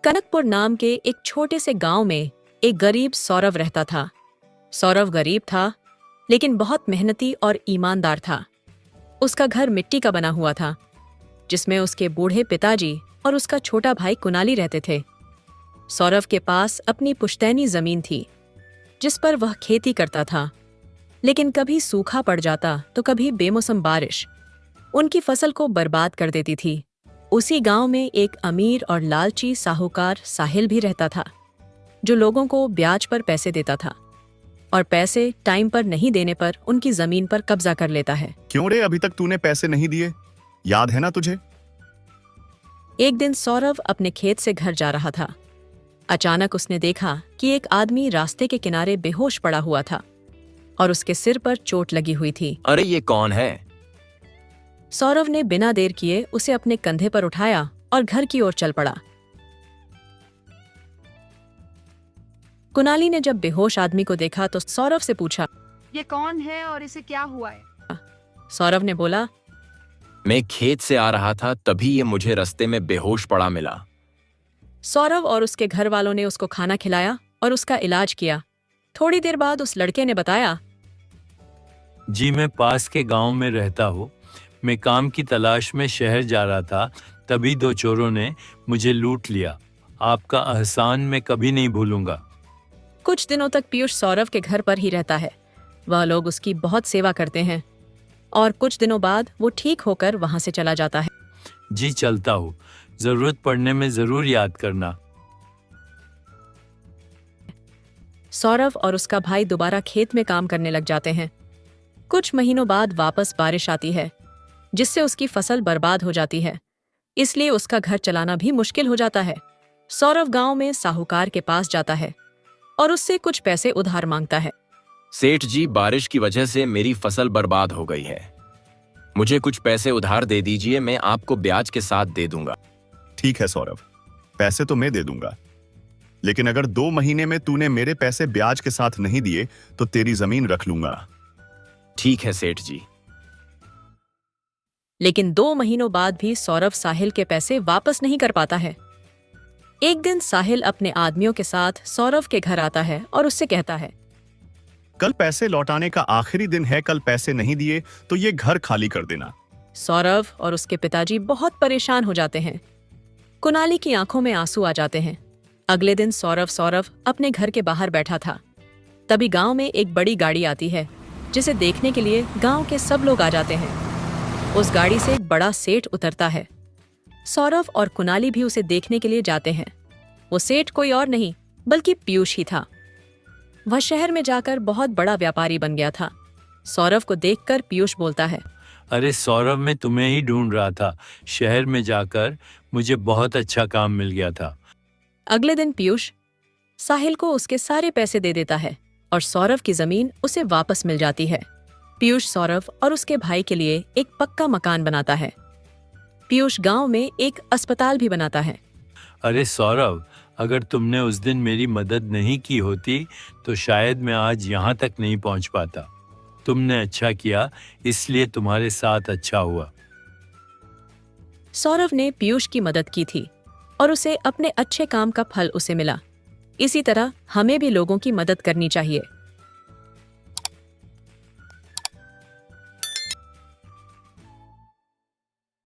कनकपुर नाम के एक छोटे से गांव में एक गरीब सौरभ रहता था। सौरभ गरीब था, लेकिन बहुत मेहनती और ईमानदार था। उसका घर मिट्टी का बना हुआ था, जिसमें उसके बूढ़े पिताजी और उसका छोटा भाई कुणाली रहते थे। सौरभ के पास अपनी पुश्तैनी जमीन थी, जिस पर वह खेती करता था, लेकिन कभी सूखा पड़ जाता तो कभी बेमौसम बारिश उनकी फसल को बर्बाद कर देती थी। उसी गांव में एक अमीर और लालची साहूकार साहिल भी रहता था, जो लोगों को ब्याज पर पैसे देता था और पैसे टाइम पर नहीं देने पर उनकी जमीन पर कब्जा कर लेता है। क्यों रे, अभी तक तूने पैसे नहीं दिए? याद है ना तुझे? एक दिन सौरभ अपने खेत से घर जा रहा था। अचानक उसने देखा कि एक आदमी रास्ते के किनारे बेहोश पड़ा हुआ था और उसके सिर पर चोट लगी हुई थी। अरे ये कौन है? सौरभ ने बिना देर किए उसे अपने कंधे पर उठाया और घर की ओर चल पड़ा। कुणाली ने जब बेहोश आदमी को देखा तो सौरभ से पूछा, ये कौन है और इसे क्या हुआ है? सौरभ ने बोला, मैं खेत से आ रहा था, तभी ये मुझे रास्ते में बेहोश पड़ा मिला। सौरभ और उसके घर वालों ने उसको खाना खिलाया और उसका इलाज किया। थोड़ी देर बाद उस लड़के ने बताया, जी मैं पास के गांव में रहता हूँ। मैं काम की तलाश में शहर जा रहा था, तभी दो चोरों ने मुझे लूट लिया। आपका एहसान मैं कभी नहीं भूलूंगा। कुछ दिनों तक पीयूष सौरभ के घर पर ही रहता है। वह लोग उसकी बहुत सेवा करते हैं और कुछ दिनों बाद वो ठीक होकर वहां से चला जाता है। जी चलता हूँ, जरूरत पड़ने में जरूर याद करना। सौरभ और उसका भाई दोबारा खेत में काम करने लग जाते हैं। कुछ महीनों बाद वापस बारिश आती है, जिससे उसकी फसल बर्बाद हो जाती है। इसलिए उसका घर चलाना भी मुश्किल हो जाता है। सौरभ गांव में साहूकार के पास जाता है और उससे कुछ पैसे उधार मांगता है। सेठ जी, बारिश की वजह से मेरी फसल बर्बाद हो गई है। मुझे कुछ पैसे उधार दे दीजिए, मैं आपको ब्याज के साथ दे दूंगा। ठीक है सौरभ, पैसे तो मैं दे दूंगा, लेकिन अगर 2 महीने में तूने मेरे पैसे ब्याज के साथ नहीं दिए तो तेरी जमीन रख लूंगा। ठीक है सेठ जी। लेकिन 2 महीनों बाद भी सौरभ साहिल के पैसे वापस नहीं कर पाता है। एक दिन साहिल अपने आदमियों के साथ सौरभ के घर आता है और उससे कहता है, कल पैसे लौटाने का आखिरी दिन है, कल पैसे नहीं दिए तो ये घर खाली कर देना। सौरभ और उसके पिताजी बहुत परेशान हो जाते हैं। कुणाली की आंखों में आंसू आ जाते हैं। अगले दिन सौरभ अपने घर के बाहर बैठा था। तभी गांव में एक बड़ी गाड़ी आती है, जिसे देखने के लिए गांव के सब लोग आ जाते हैं। उस गाड़ी से एक बड़ा सेठ उतरता है। सौरभ और कुणाली भी उसे देखने के लिए जाते हैं। वो सेठ कोई और नहीं बल्कि पीयूष ही था। वह शहर में जाकर बहुत बड़ा व्यापारी बन गया था। सौरभ को देखकर पीयूष बोलता है, अरे सौरभ, मैं तुम्हें ही ढूंढ रहा था। शहर में जाकर मुझे बहुत अच्छा काम मिल गया था। अगले दिन पीयूष साहिल को उसके सारे पैसे दे देता है और सौरभ की जमीन उसे वापस मिल जाती है। पीयूष सौरभ और उसके भाई के लिए एक पक्का मकान बनाता है। पीयूष गांव में एक अस्पताल भी बनाता है। अरे सौरभ, अगर तुमने उस दिन मेरी मदद नहीं की होती तो शायद मैं आज यहाँ तक नहीं पहुँच पाता। तुमने अच्छा किया, इसलिए तुम्हारे साथ अच्छा हुआ। सौरभ ने पीयूष की मदद की थी और उसे अपने अच्छे काम का फल उसे मिला। इसी तरह हमें भी लोगों की मदद करनी चाहिए।